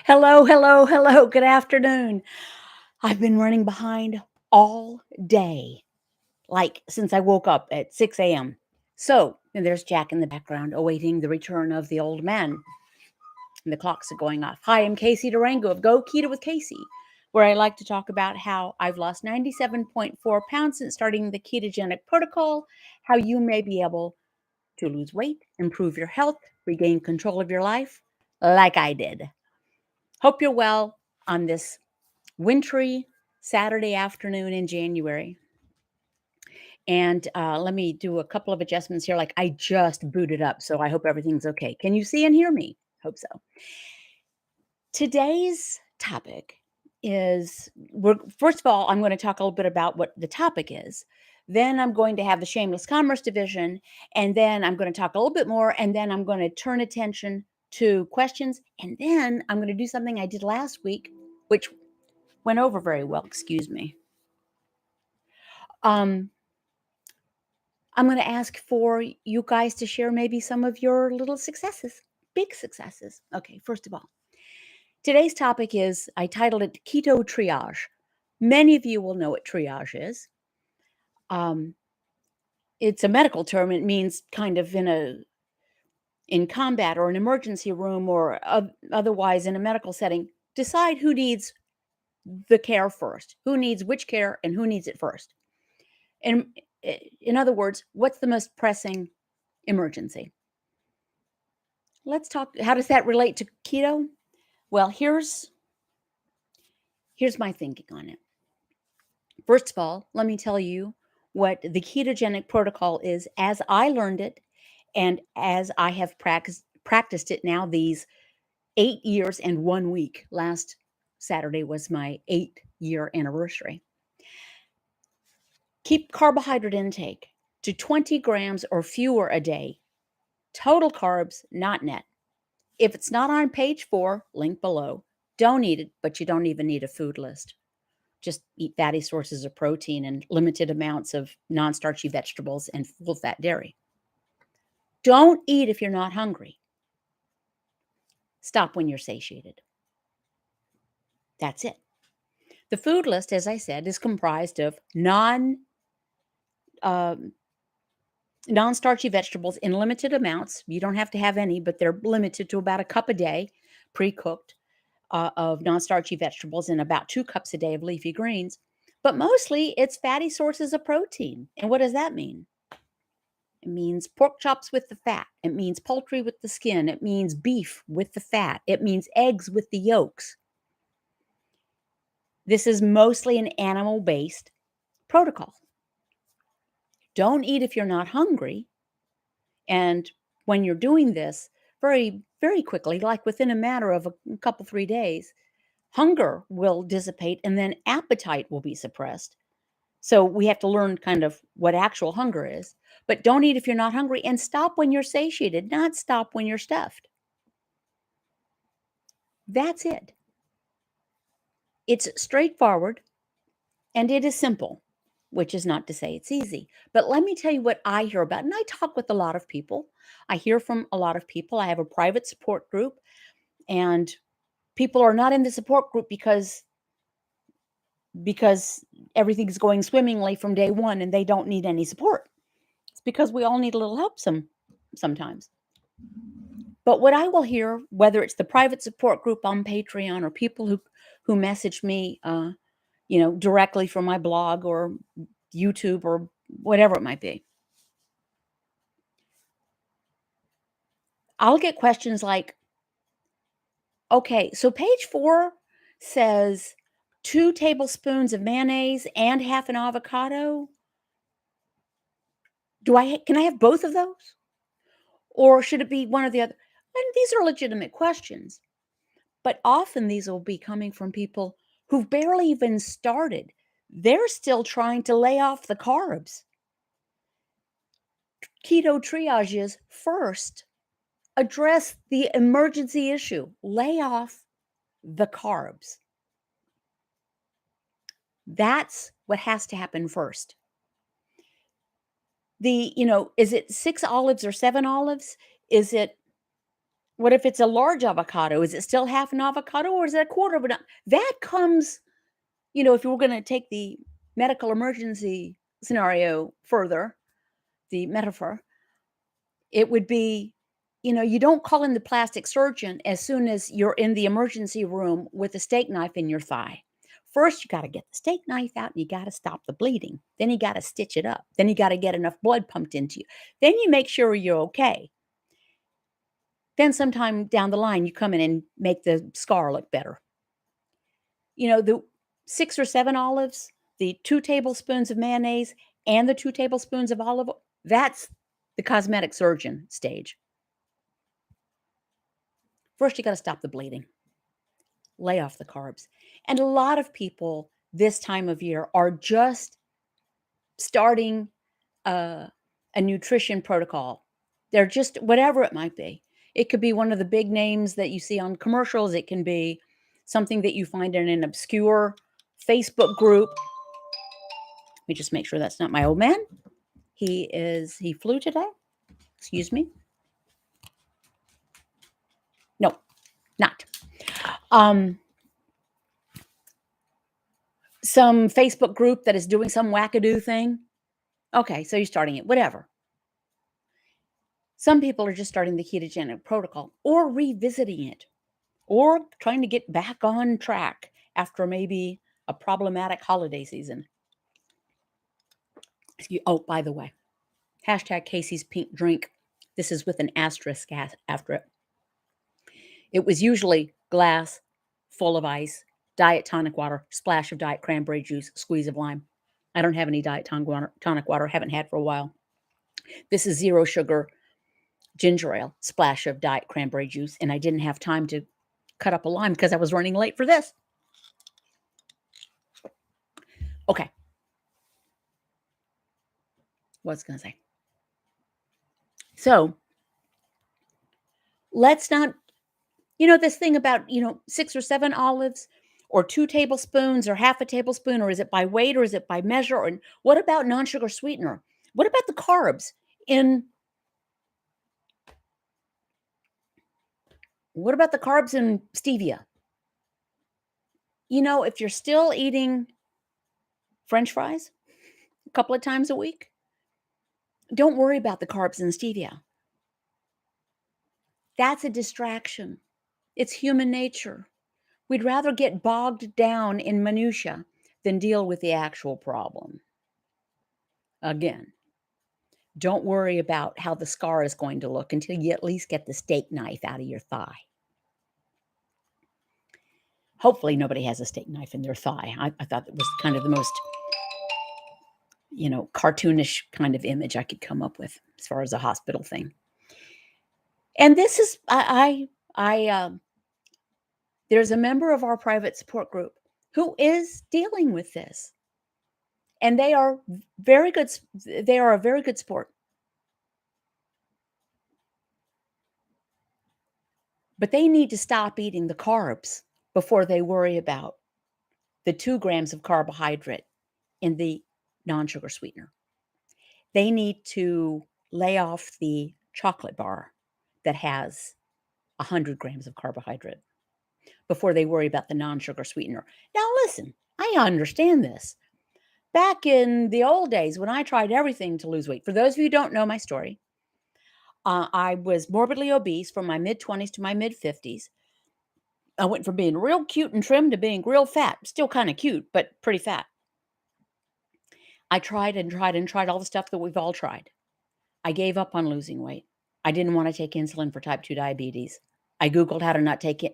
Hello, hello, hello. Good afternoon. I've been running behind all day, like since I woke up at 6 a.m. So, and there's Jack in the background awaiting the return of the old man. And the clocks are going off. Hi, I'm Casey Durango of Go Keto with Casey, where I like to talk about how I've lost 97.4 pounds since starting the ketogenic protocol, how you may be able to lose weight, improve your health, regain control of your life, like I did. Hope you're well on this wintry Saturday afternoon in January. And let me do a couple of adjustments here. Like I just booted up, so I hope everything's okay. Can you see and hear me? Hope so. Today's topic is first of all, I'm going to talk a little bit about what the topic is. Then I'm going to have the Shameless Commerce division, and then I'm going to talk a little bit more, and then I'm going to turn attention to questions, and then I'm going to do something I did last week, which went over very well. Excuse me. Um, I'm going to ask for you guys to share maybe some of your little successes, big successes. Okay, first of all, today's topic is I titled it Keto Triage. Many of you will know what triage is. Um, it's a medical term. It means kind of in combat or an emergency room or otherwise in a medical setting, decide who needs the care first, who needs which care and who needs it first. And in other words, what's the most pressing emergency? Let's talk. How does that relate to keto? Well, here's my thinking on it. First of all, let me tell you what the ketogenic protocol is as I learned it and as I have practiced it now these 8 years and 1 week. Last Saturday was my 8-year anniversary. Keep carbohydrate intake to 20 grams or fewer a day. Total carbs, not net. If it's not on page 4, link below. Don't eat it, but you don't even need a food list. Just eat fatty sources of protein and limited amounts of non-starchy vegetables and full-fat dairy. Don't eat if you're not hungry. Stop when you're satiated. That's it. The food list, as I said, is comprised of non-starchy vegetables in limited amounts. You don't have to have any, but they're limited to about a cup a day, pre-cooked, of non-starchy vegetables and about 2 cups a day of leafy greens. But mostly it's fatty sources of protein. And what does that mean? It means pork chops with the fat. It means poultry with the skin. It means beef with the fat. It means eggs with the yolks. This is mostly an animal-based protocol. Don't eat if you're not hungry. And when you're doing this, very, very quickly, like within a matter of a couple, 3 days, hunger will dissipate and then appetite will be suppressed. So we have to learn kind of what actual hunger is. But don't eat if you're not hungry and stop when you're satiated, not stop when you're stuffed. That's it. It's straightforward and it is simple, which is not to say it's easy. But let me tell you what I hear about. And I talk with a lot of people. I hear from a lot of people. I have a private support group, and people are not in the support group because everything's going swimmingly from day one and they don't need any support. It's because we all need a little help sometimes. But what I will hear, whether it's the private support group on Patreon or people who message me, directly from my blog or YouTube or whatever it might be, I'll get questions like, okay, so page 4 says 2 tablespoons of mayonnaise and half an avocado. Can I have both of those? Or should it be one or the other? And these are legitimate questions. But often these will be coming from people who've barely even started. They're still trying to lay off the carbs. Keto triage is first, address the emergency issue, lay off the carbs. That's what has to happen first. Is it 6 olives or 7 olives? Is it What if it's a large avocado? Is it still half an avocado or is it a quarter of an? That comes, if you were going to take the medical emergency scenario further, the metaphor, it would be, you don't call in the plastic surgeon as soon as you're in the emergency room with a steak knife in your thigh. First, you got to get the steak knife out and you got to stop the bleeding. Then you got to stitch it up. Then you got to get enough blood pumped into you. Then you make sure you're okay. Then sometime down the line, you come in and make the scar look better. The 6 or 7 olives, the 2 tablespoons of mayonnaise, and the 2 tablespoons of olive oil, that's the cosmetic surgeon stage. First, you got to stop the bleeding, lay off the carbs. And a lot of people this time of year are just starting a nutrition protocol. They're just, whatever it might be. It could be one of the big names that you see on commercials. It can be something that you find in an obscure Facebook group. Let me just make sure that's not my old man. He flew today. Excuse me. No, not. Some Facebook group that is doing some wackadoo thing. Okay, so you're starting it, whatever. Some people are just starting the ketogenic protocol or revisiting it or trying to get back on track after maybe a problematic holiday season. Oh, by the way, hashtag Casey's Pink Drink. This is with an asterisk after it. It was usually glass full of ice, diet tonic water, splash of diet cranberry juice, squeeze of lime. I don't have any diet tonic water, haven't had for a while. This is 0 sugar ginger ale, splash of diet cranberry juice, and I didn't have time to cut up a lime because I was running late for this. Okay. What was I going to say? So let's not, this thing about, 6 or 7 olives or 2 tablespoons or half a tablespoon, or is it by weight or is it by measure? And what about non-sugar sweetener? What about the carbs in stevia? If you're still eating French fries a couple of times a week, don't worry about the carbs in stevia. That's a distraction. It's human nature. We'd rather get bogged down in minutia than deal with the actual problem. Again, don't worry about how the scar is going to look until you at least get the steak knife out of your thigh. Hopefully nobody has a steak knife in their thigh. I thought it was kind of the most, cartoonish kind of image I could come up with as far as a hospital thing. And this is, there's a member of our private support group who is dealing with this. And they are very good. They are a very good sport. But they need to stop eating the carbs before they worry about the 2 grams of carbohydrate in the non-sugar sweetener. They need to lay off the chocolate bar that has 100 grams of carbohydrate before they worry about the non-sugar sweetener. Now, listen, I understand this. Back in the old days when I tried everything to lose weight, for those of you who don't know my story, I was morbidly obese from my mid-20s to my mid-50s. I went from being real cute and trim to being real fat. Still kind of cute, but pretty fat. I tried and tried and tried all the stuff that we've all tried. I gave up on losing weight. I didn't want to take insulin for type 2 diabetes. I Googled how to not take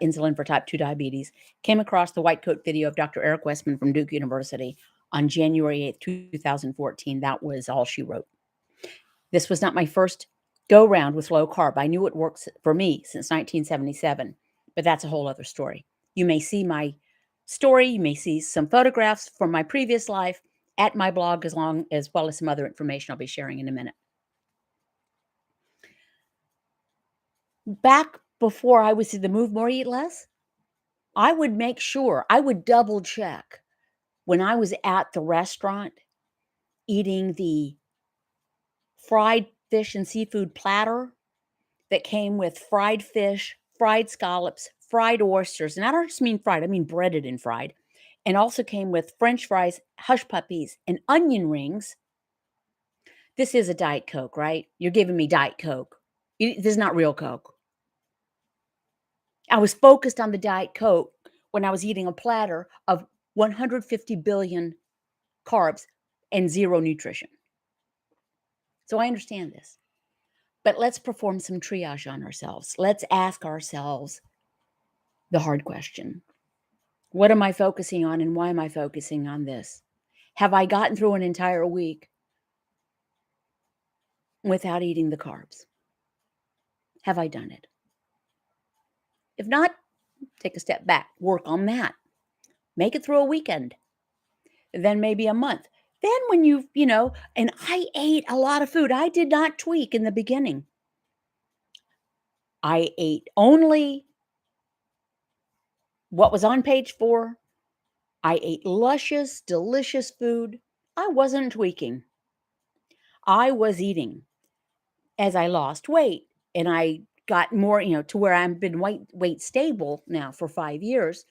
insulin for type 2 diabetes. Came across the white coat video of Dr. Eric Westman from Duke University on January 8th, 2014. That was all she wrote. This was not my first go round with low carb. I knew it works for me since 1977, but that's a whole other story. You may see my story. You may see some photographs from my previous life at my blog, as well as some other information I'll be sharing in a minute. Back before I was in the Move More, Eat Less, I would make sure, I would double check when I was at the restaurant eating the fried fish and seafood platter that came with fried fish, fried scallops, fried oysters. And I don't just mean fried, I mean breaded and fried. And also came with French fries, hush puppies, and onion rings. This is a Diet Coke, right? You're giving me Diet Coke. This is not real Coke. I was focused on the Diet Coke when I was eating a platter of 150 billion carbs and zero nutrition. So I understand this. But let's perform some triage on ourselves. Let's ask ourselves the hard question. What am I focusing on and why am I focusing on this? Have I gotten through an entire week without eating the carbs? Have I done it? If not, take a step back, work on that. Make it through a weekend, then maybe a month. Then when and I ate a lot of food. I did not tweak in the beginning. I ate only what was on page 4. I ate luscious, delicious food. I wasn't tweaking. I was eating as I lost weight and I got more, to where I've been weight stable now for 5 years.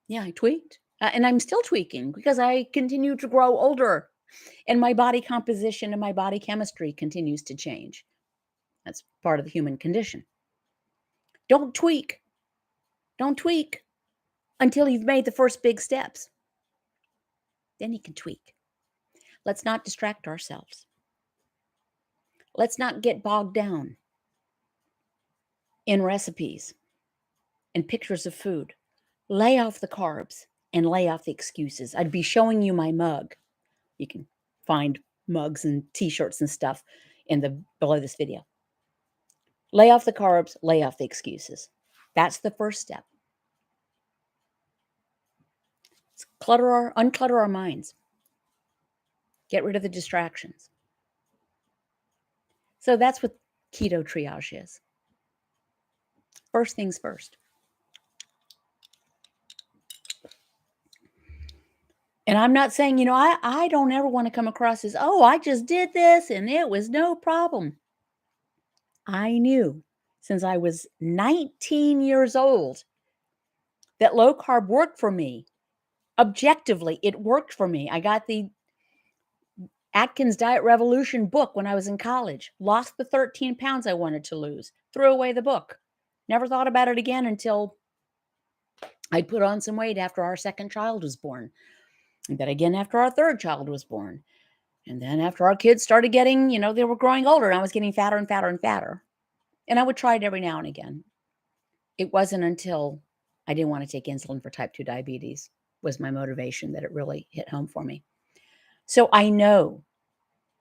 Yeah, I tweaked. And I'm still tweaking because I continue to grow older and my body composition and my body chemistry continues to change. That's part of the human condition. Don't tweak. Don't tweak until you've made the first big steps. Then you can tweak. Let's not distract ourselves. Let's not get bogged down in recipes and pictures of food. Lay off the carbs and lay off the excuses. I'd be showing you my mug. You can find mugs and t-shirts and stuff below this video. Lay off the carbs, lay off the excuses. That's the first step. Let's unclutter our minds. Get rid of the distractions. So that's what keto triage is. First things first. And I'm not saying, I don't ever want to come across as, oh, I just did this and it was no problem. I knew since I was 19 years old that low carb worked for me. Objectively, it worked for me. I got the Atkins Diet Revolution book when I was in college, lost the 13 pounds I wanted to lose, threw away the book. Never thought about it again until I put on some weight after our second child was born. And then again after our third child was born. And then after our kids started getting, they were growing older and I was getting fatter and fatter and fatter. And I would try it every now and again. It wasn't until I didn't want to take insulin for type 2 diabetes was my motivation that it really hit home for me. So I know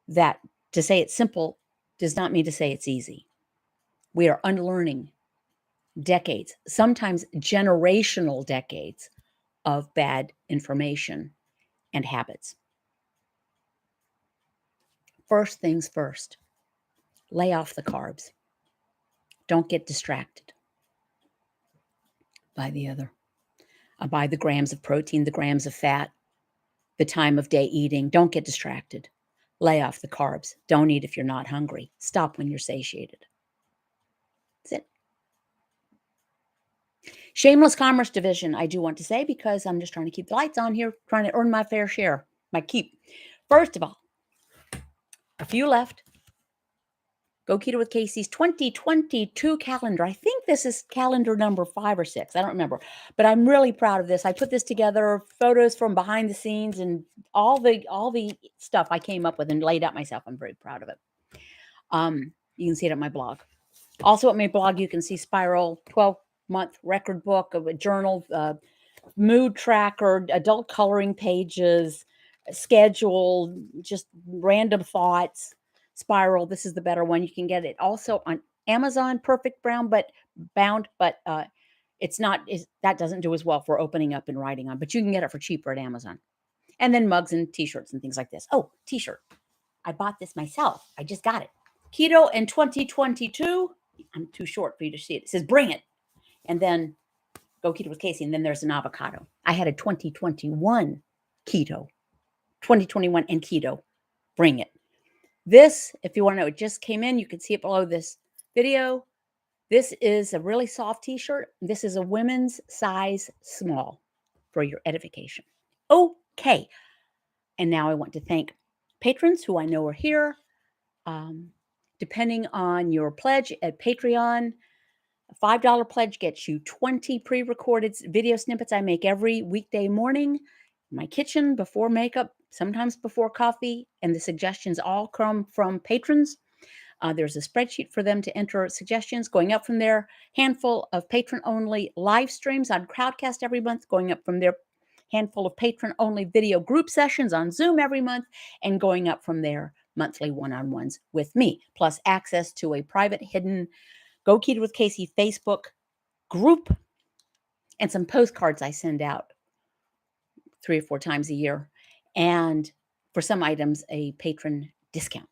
that to say it's simple does not mean to say it's easy. We are unlearning decades, sometimes generational decades of bad information and habits. First things first, lay off the carbs. Don't get distracted by by the grams of protein, the grams of fat, the time of day eating. Don't get distracted. Lay off the carbs. Don't eat if you're not hungry. Stop when you're satiated. That's it. Shameless commerce division, I do want to say, because I'm just trying to keep the lights on here, trying to earn my fair share, my keep. First of all, a few left. Go Keto with Casey's 2022 calendar. I think this is calendar number 5 or 6. I don't remember, but I'm really proud of this. I put this together, photos from behind the scenes and all the stuff I came up with and laid out myself. I'm very proud of it. You can see it on my blog. Also at my blog, you can see Spiral 12-month record book of a journal, mood tracker, adult coloring pages, schedule, just random thoughts. Spiral, this is the better one. You can get it also on Amazon, perfect bound, but that doesn't do as well for opening up and writing on, but you can get it for cheaper at Amazon. And then mugs and t-shirts and things like this. Oh, t-shirt. I bought this myself. I just got it. Keto in 2022. I'm too short for you to see it. It says bring it. And then Go Keto with Casey. And then there's an avocado. I had a 2021 keto. 2021 and keto. Bring it. This, if you want to know, it just came in. You can see it below this video. This is a really soft t-shirt. This is a women's size small for your edification. Okay. And now I want to thank patrons who I know are here. Um, Depending on your pledge at Patreon, a $5 pledge gets you 20 pre-recorded video snippets I make every weekday morning in my kitchen before makeup, sometimes before coffee, and the suggestions all come from patrons. There's a spreadsheet for them to enter suggestions. Going up from there, handful of patron-only live streams on Crowdcast every month. Going up from there, handful of patron-only video group sessions on Zoom every month, and going up from there, monthly one-on-ones with me, plus access to a private hidden Go Keto with Casey Facebook group and some postcards I send out 3 or 4 times a year, and for some items, a patron discount.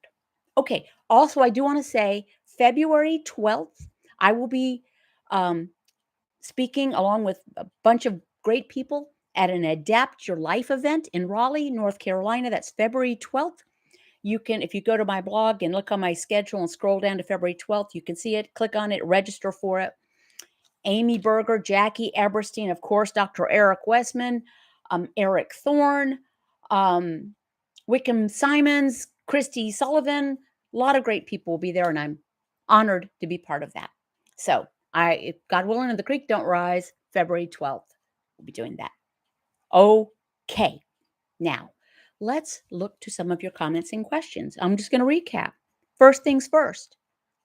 Okay, also, I do want to say February 12th, I will be speaking along with a bunch of great people at an Adapt Your Life event in Raleigh, North Carolina. That's February 12th. You can, if you go to my blog and look on my schedule and scroll down to February 12th, you can see it, click on it, register for it. Amy Berger, Jackie Eberstein, of course, Dr. Eric Westman, Eric Thorne, Wickham Simons, Christy Sullivan. A lot of great people will be there, and I'm honored to be part of that. So, if God willing and the creek don't rise, February 12th, we'll be doing that. Okay. Now, let's look to some of your comments and questions. I'm just going to recap. First things first,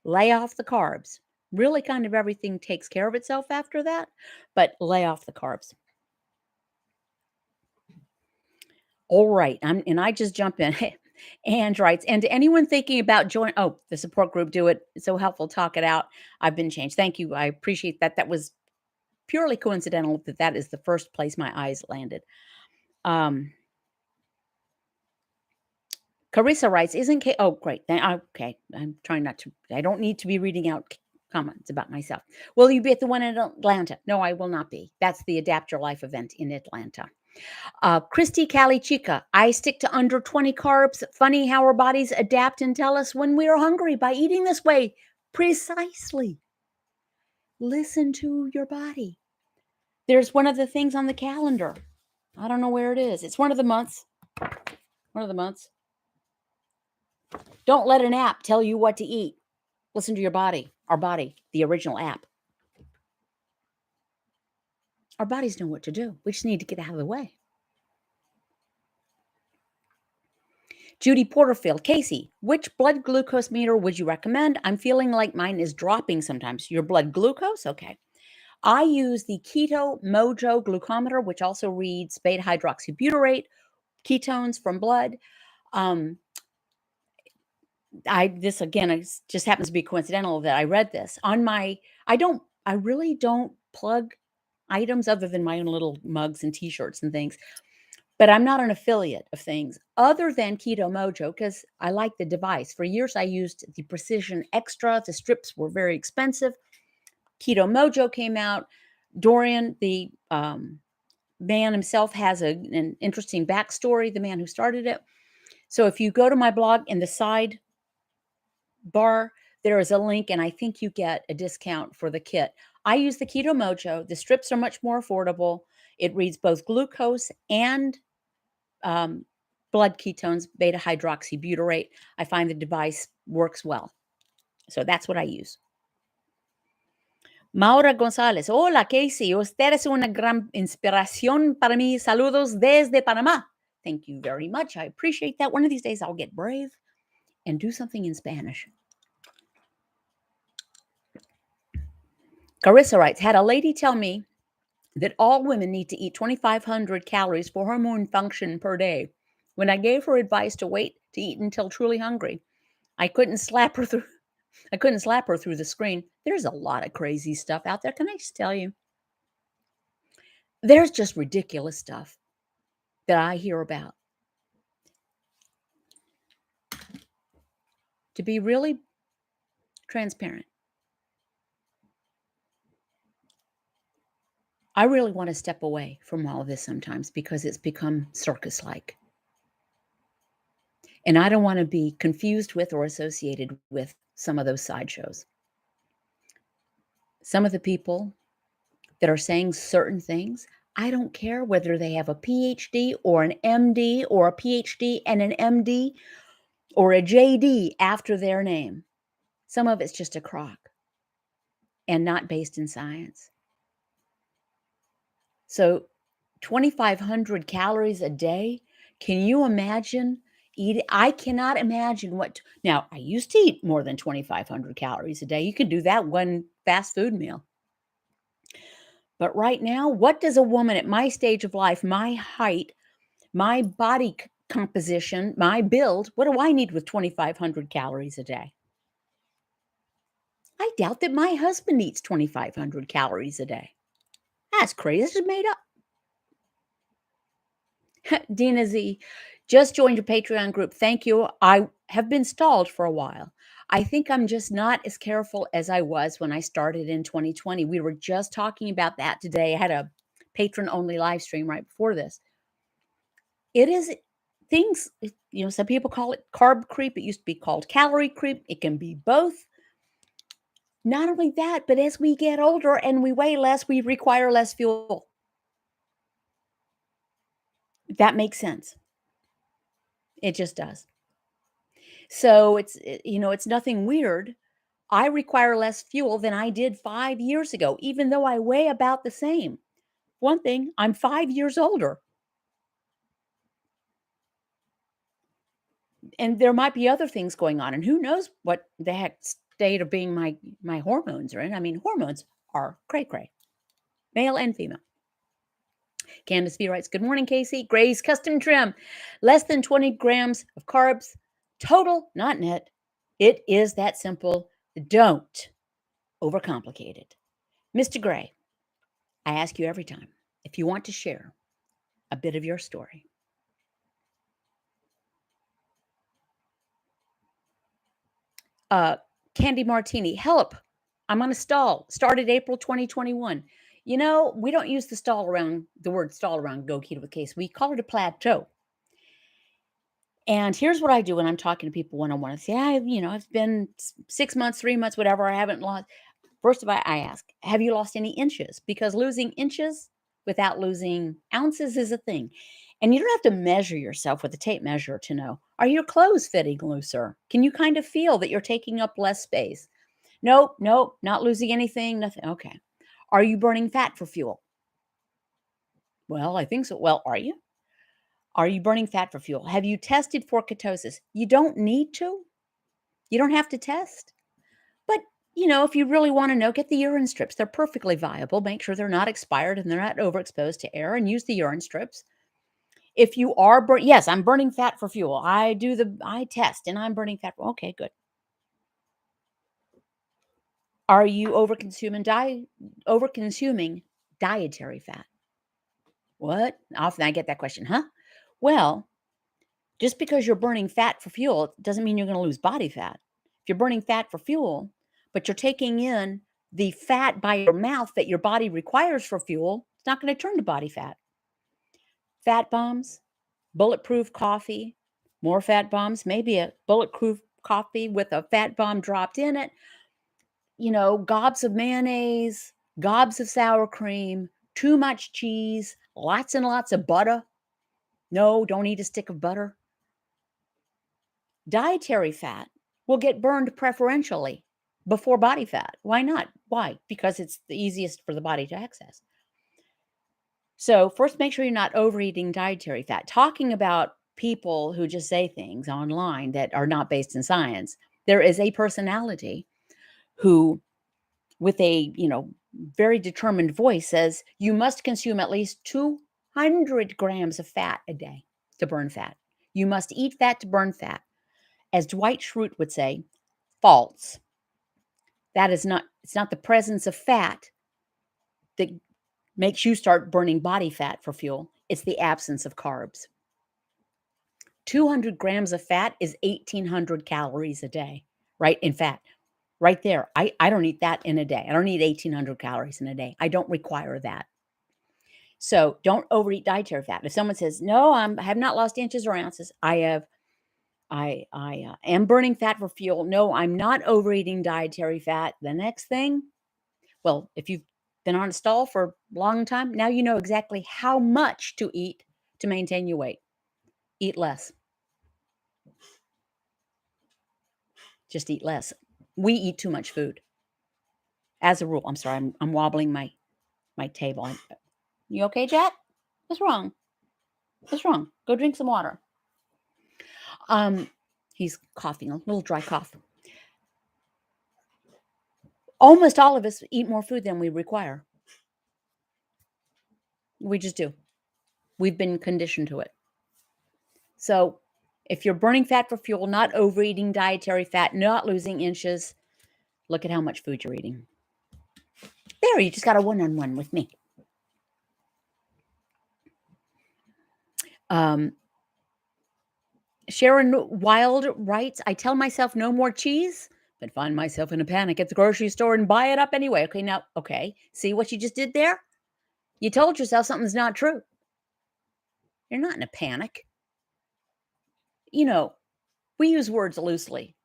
lay off the carbs. Really, kind of everything takes care of itself after that, but lay off the carbs. All right. I just jump in. And writes, and to anyone thinking about joining, the support group, do it. It's so helpful. Talk it out. I've been changed. Thank you. I appreciate that. That was purely coincidental that is the first place my eyes landed. Carissa writes, isn't oh, great. Okay. I'm trying not to, I don't need to be reading out comments about myself. Will you be at the one in Atlanta? No, I will not be. That's the Adapt Your Life event in Atlanta. Christy Cali Chica, I stick to under 20 carbs. Funny how our bodies adapt and tell us when we are hungry by eating this way. Precisely. Listen to your body. There's one of the things on the calendar. I don't know where it is. It's one of the months. One of the months. Don't let an app tell you what to eat. Listen to your body. Our body, the original app. Our bodies know what to do. We just need to get out of the way. Judy Porterfield, Casey, which blood glucose meter would you recommend? I'm feeling like mine is dropping sometimes. Your blood glucose? Okay. I use the Keto Mojo glucometer, which also reads beta hydroxybutyrate, ketones from blood. This again, it just happens to be coincidental that I read this on my, I really don't plug items other than my own little mugs and t-shirts and things. But I'm not an affiliate of things other than Keto Mojo because I like the device. For years, I used the Precision Extra. The strips were very expensive. Keto Mojo came out. Dorian, the man himself, has an interesting backstory, the man who started it. So if you go to my blog in the side bar, there is a link, and I think you get a discount for the kit. I use the Keto Mojo. The strips are much more affordable. It reads both glucose and blood ketones, beta hydroxybutyrate. I find the device works well. So that's what I use. Maura González. Hola, Casey. Usted es una gran inspiración para mí. Saludos desde Panamá. Thank you very much. I appreciate that. One of these days, I'll get brave and do something in Spanish. Carissa writes, had a lady tell me that all women need to eat 2,500 calories for hormone function per day. When I gave her advice to wait to eat until truly hungry, I couldn't slap her through the screen. There's a lot of crazy stuff out there. Can I just tell you? There's just ridiculous stuff that I hear about. To be really transparent, I really want to step away from all of this sometimes because it's become circus-like. And I don't want to be confused with or associated with some of those sideshows. Some of the people that are saying certain things, I don't care whether they have a PhD or an MD or a PhD and an MD or a JD after their name. Some of it's just a crock and not based in science. So 2,500 calories a day. Can you imagine eating? I cannot imagine what. Now, I used to eat more than 2,500 calories a day. You can do that one fast food meal. But right now, what does a woman at my stage of life, my height, my body composition, my build, what do I need with 2,500 calories a day? I doubt that my husband eats 2,500 calories a day. That's crazy. This is made up. Dina Z, just joined your Patreon group. Thank you. I have been stalled for a while. I think I'm just not as careful as I was when I started in 2020. We were just talking about that today. I had a patron only live stream right before this. It is things, some people call it carb creep. It used to be called calorie creep. It can be both. Not only that, but as we get older and we weigh less, we require less fuel. That makes sense. It just does. So it's nothing weird. I require less fuel than I did 5 years ago, even though I weigh about the same. One thing, I'm 5 years older, and there might be other things going on, and who knows what the heck state of being my hormones are in. I mean, hormones are cray-cray, male and female. Candace V writes, "Good morning, Casey. Gray's custom trim. Less than 20 grams of carbs total, not net. It is that simple. Don't overcomplicate it." Mr. Gray, I ask you every time if you want to share a bit of your story. Candy Martini, help. I'm on a stall. Started April 2021. We don't use the word stall around Go Keto with Case. We call it a plateau. And here's what I do when I'm talking to people one on one. I say, it's been 6 months, 3 months, whatever. I haven't lost. First of all, I ask, have you lost any inches? Because losing inches without losing ounces is a thing. And you don't have to measure yourself with a tape measure to know. Are your clothes fitting looser? Can you kind of feel that you're taking up less space? Nope, nope, not losing anything, nothing. Okay. Are you burning fat for fuel? Well, I think so. Well, are you? Are you burning fat for fuel? Have you tested for ketosis? You don't need to. You don't have to test. But, if you really want to know, get the urine strips. They're perfectly viable. Make sure they're not expired and they're not overexposed to air, and use the urine strips. If you are yes, I'm burning fat for fuel. I test and I'm burning fat. Okay, good. Are you overconsuming dietary fat? What? Often I get that question, huh? Well, just because you're burning fat for fuel doesn't mean you're going to lose body fat. If you're burning fat for fuel, but you're taking in the fat by your mouth that your body requires for fuel, it's not going to turn to body fat. Fat bombs, bulletproof coffee, more fat bombs, maybe a bulletproof coffee with a fat bomb dropped in it, gobs of mayonnaise, gobs of sour cream, too much cheese, lots and lots of butter. No, don't eat a stick of butter. Dietary fat will get burned preferentially before body fat. Why not? Why? Because it's the easiest for the body to access. So, first, make sure you're not overeating dietary fat. Talking about people who just say things online that are not based in science, there is a personality who, with a very determined voice, says you must consume at least 200 grams of fat a day to burn fat. You must eat fat to burn fat. As Dwight Schrute would say, false. It's not the presence of fat that makes you start burning body fat for fuel. It's the absence of carbs. 200 grams of fat is 1,800 calories a day, right? In fat, right there. I don't eat that in a day. I don't eat 1,800 calories in a day. I don't require that. So don't overeat dietary fat. If someone says, no, I have not lost inches or ounces, I am burning fat for fuel. No, I'm not overeating dietary fat. The next thing, Well, if you've been on a stall for a long time, now you know exactly how much to eat to maintain your weight. Eat less. Just eat less. We eat too much food as a rule. I'm sorry, I'm wobbling my table. You okay, Jack? What's wrong? What's wrong? Go drink some water. Um, he's coughing, a little dry cough. Almost all of us eat more food than we require. We just do. We've been conditioned to it. So if you're burning fat for fuel, not overeating dietary fat, not losing inches, look at how much food you're eating. There, you just got a one-on-one with me. Sharon Wild writes, I tell myself no more cheese, but find myself in a panic at the grocery store and buy it up anyway. Okay, see what you just did there? You told yourself something's not true. You're not in a panic. You know, we use words loosely.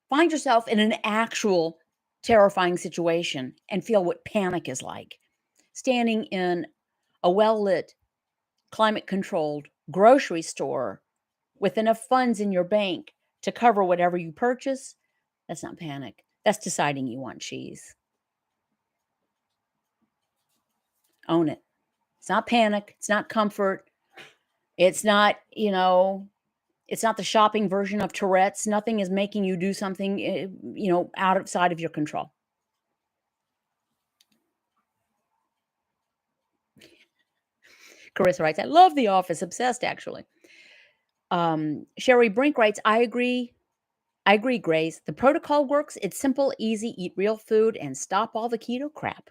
Find yourself in an actual terrifying situation and feel what panic is like. Standing in a well-lit, climate-controlled grocery store with enough funds in your bank to cover whatever you purchase, that's not panic. That's deciding you want cheese. Own it. It's not panic. It's not comfort. It's not, it's not the shopping version of Tourette's. Nothing is making you do something, outside of your control. Carissa writes, I love The Office. Obsessed, actually. Sherry Brink writes, I agree, Grace. The protocol works. It's simple, easy, eat real food, and stop all the keto crap.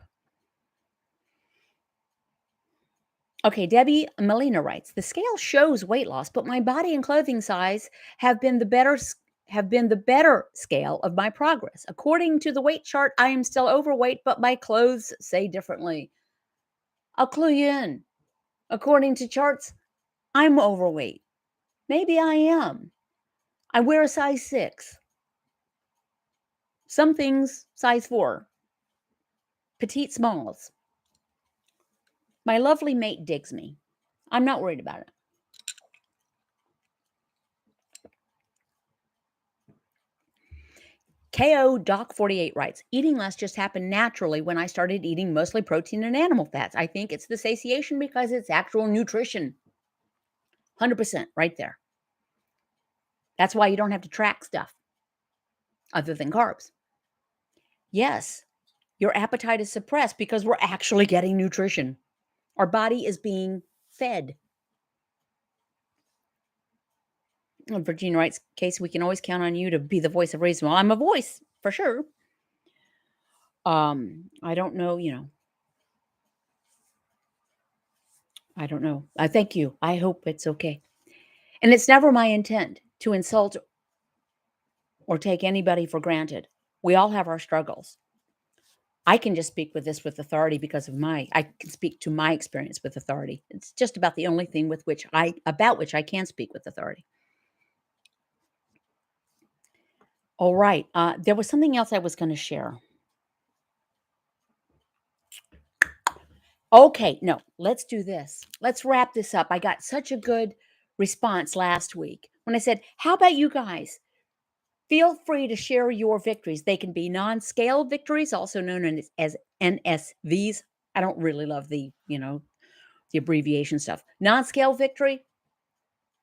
Okay, Debbie Melina writes, the scale shows weight loss, but my body and clothing size have been the better scale of my progress. According to the weight chart, I am still overweight, but my clothes say differently. I'll clue you in. According to charts, I'm overweight. Maybe I am. I wear a size 6. Some things size 4. Petite smalls. My lovely mate digs me. I'm not worried about it. KO Doc 48 writes, eating less just happened naturally when I started eating mostly protein and animal fats. I think it's the satiation because it's actual nutrition. 100% right there. That's why you don't have to track stuff other than carbs. Yes, your appetite is suppressed because we're actually getting nutrition. Our body is being fed. Virginia writes, Casey, we can always count on you to be the voice of reason. Well, I'm a voice for sure. I don't know, I don't know. I thank you. I hope it's okay. And it's never my intent to insult or take anybody for granted. We all have our struggles. I can just speak with this with authority because I can speak to my experience with authority. It's just about the only thing about which I can speak with authority. All right. There was something else I was going to share. Okay, no, let's do this. Let's wrap this up. I got such a good response last week when I said, how about you guys? Feel free to share your victories. They can be non-scale victories, also known as NSVs. I don't really love the abbreviation stuff. Non-scale victory,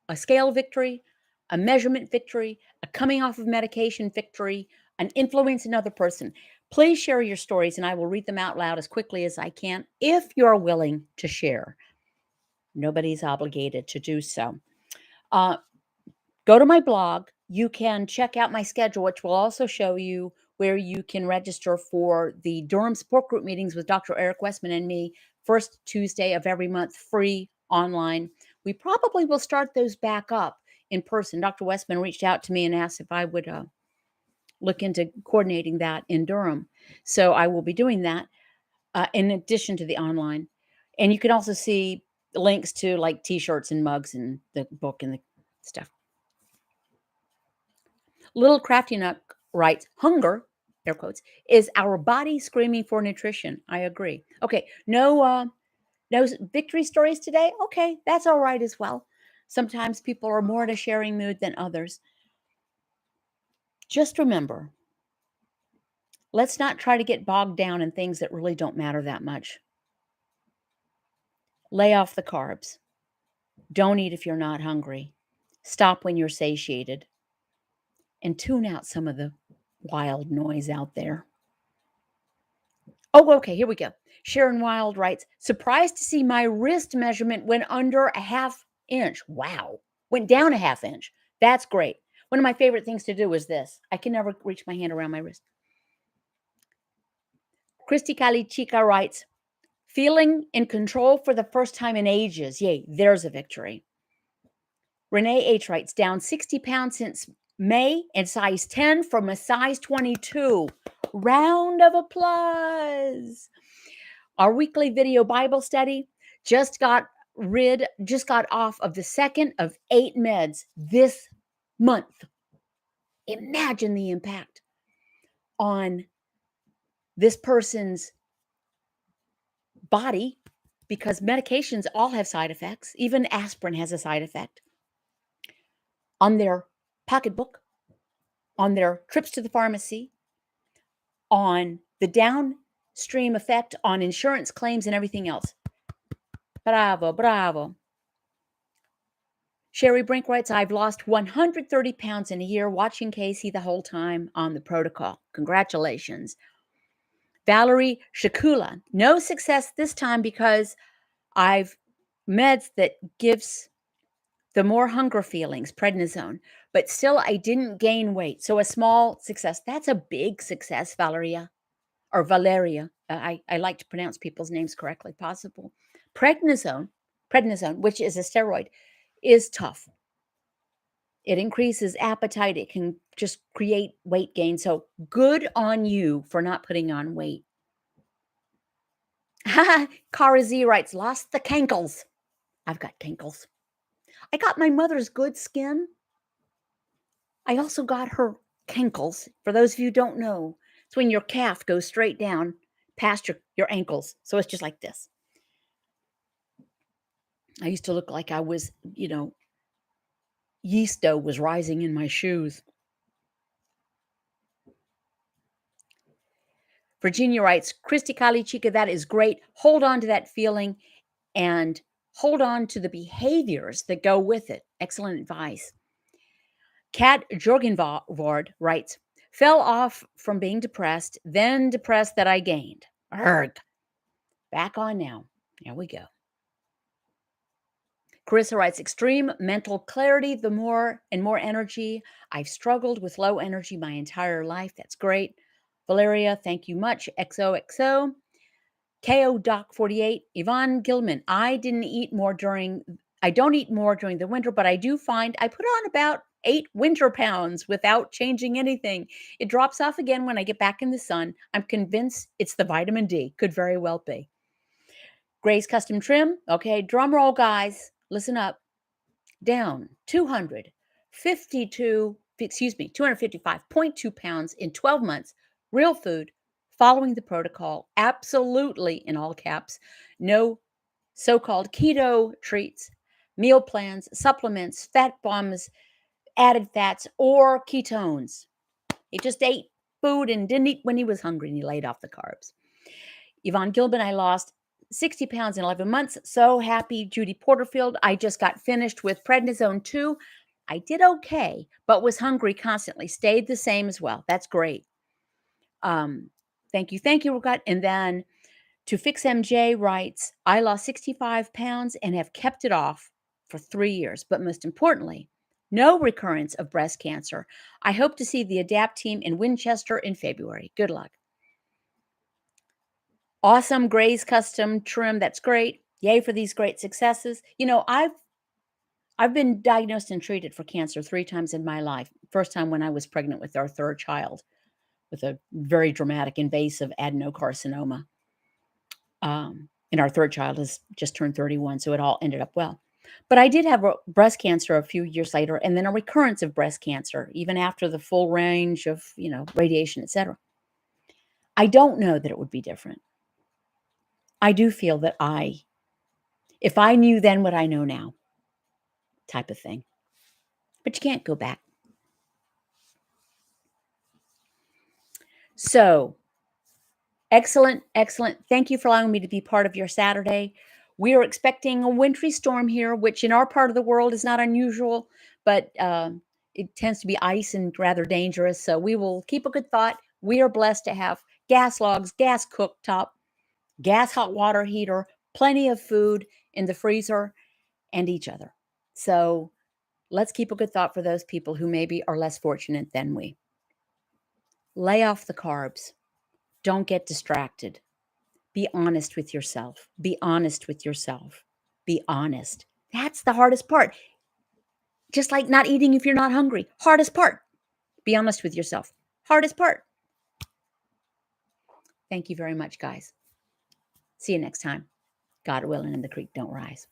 a scale victory, a measurement victory, a coming off of medication victory, an influence another person. Please share your stories and I will read them out loud as quickly as I can if you're willing to share. Nobody's obligated to do so. Go to my blog. You can check out my schedule, which will also show you where you can register for the Durham support group meetings with Dr. Eric Westman and me, first Tuesday of every month, free online. We probably will start those back up in person. Dr. Westman reached out to me and asked if I would look into coordinating that in Durham. So I will be doing that in addition to the online. And you can also see links to like t-shirts and mugs and the book and the stuff. Little Crafty Nut writes, hunger air quotes, is our body screaming for nutrition. I agree. Okay, no victory stories today? Okay, that's all right as well. Sometimes people are more in a sharing mood than others. Just remember, let's not try to get bogged down in things that really don't matter that much. Lay off the carbs. Don't eat if you're not hungry. Stop when you're satiated. And tune out some of the wild noise out there. Oh, okay, here we go. Sharon Wild writes, surprised to see my wrist measurement went under a half inch. Wow. Went down a half inch. That's great. One of my favorite things to do is this. I can never reach my hand around my wrist. Christy Kali Chica writes, feeling in control for the first time in ages. Yay, there's a victory. Renee H writes, down 60 pounds since May and size 10 from a size 22. Round of applause. Our weekly video Bible study just got off of the second of 8 meds this month. Imagine the impact on this person's body, because medications all have side effects. Even aspirin has a side effect. On their pocketbook, on their trips to the pharmacy, on the downstream effect on insurance claims and everything else. Bravo, bravo. Sherry Brink writes, I've lost 130 pounds in a year watching Casey the whole time on the protocol. Congratulations. Valerie Shakula, no success this time because I've meds that gives the more hunger feelings, prednisone, but still I didn't gain weight. So a small success. That's a big success, Valeria, or Valeria. I like to pronounce people's names correctly possible. Prednisone, which is a steroid, is tough. It increases appetite. It can just create weight gain. So good on you for not putting on weight. Cara Z writes, lost the cankles. I've got cankles. I got my mother's good skin. I also got her cankles. For those of you who don't know, it's when your calf goes straight down past your ankles. So it's just like this. I used to look like I was, yeast dough was rising in my shoes. Virginia writes, Christy Kali Chica, that is great. Hold on to that feeling and hold on to the behaviors that go with it. Excellent advice. Kat Jorgenvard writes, fell off from being depressed, then depressed that I gained. Arrgh. Back on now. There we go. Carissa writes, extreme mental clarity, the more and more energy. I've struggled with low energy my entire life. That's great. Valeria, thank you much. XOXO. KO Doc 48. Yvonne Gilman, I don't eat more during the winter, but I do find I put on about 8 winter pounds without changing anything. It drops off again when I get back in the sun. I'm convinced it's the vitamin D. Could very well be. Gray's Custom Trim. Okay, drum roll, guys. Listen up. Down 255.2 pounds in 12 months. Real food, following the protocol, absolutely in all caps. No so-called keto treats, meal plans, supplements, fat bombs, added fats, or ketones. He just ate food and didn't eat when he was hungry, and he laid off the carbs. Yvonne Gilbin, I lost 60 pounds in 11 months. So happy. Judy Porterfield, I just got finished with prednisone 2. I did okay, but was hungry constantly. Stayed the same as well. That's great. Thank you. And then To Fix MJ writes, I lost 65 pounds and have kept it off for 3 years. But most importantly, no recurrence of breast cancer. I hope to see the ADAPT team in Winchester in February. Good luck. Awesome. Gray's Custom Trim. That's great. Yay for these great successes. I've been diagnosed and treated for cancer 3 times in my life. First time when I was pregnant with our 3rd child with a very dramatic invasive adenocarcinoma. And our 3rd child has just turned 31, so it all ended up well. But I did have breast cancer a few years later, and then a recurrence of breast cancer, even after the full range of, radiation, etc. I don't know that it would be different. I do feel that if I knew then what I know now, type of thing. But you can't go back. So, excellent, excellent. Thank you for allowing me to be part of your Saturday. We are expecting a wintry storm here, which in our part of the world is not unusual, but it tends to be ice and rather dangerous. So we will keep a good thought. We are blessed to have gas logs, gas cooktop, gas hot water heater, plenty of food in the freezer, and each other. So let's keep a good thought for those people who maybe are less fortunate than we. Lay off the carbs. Don't get distracted. Be honest with yourself. Be honest with yourself. Be honest. That's the hardest part. Just like not eating if you're not hungry. Hardest part. Be honest with yourself. Hardest part. Thank you very much, guys. See you next time. God willing, and the creek don't rise.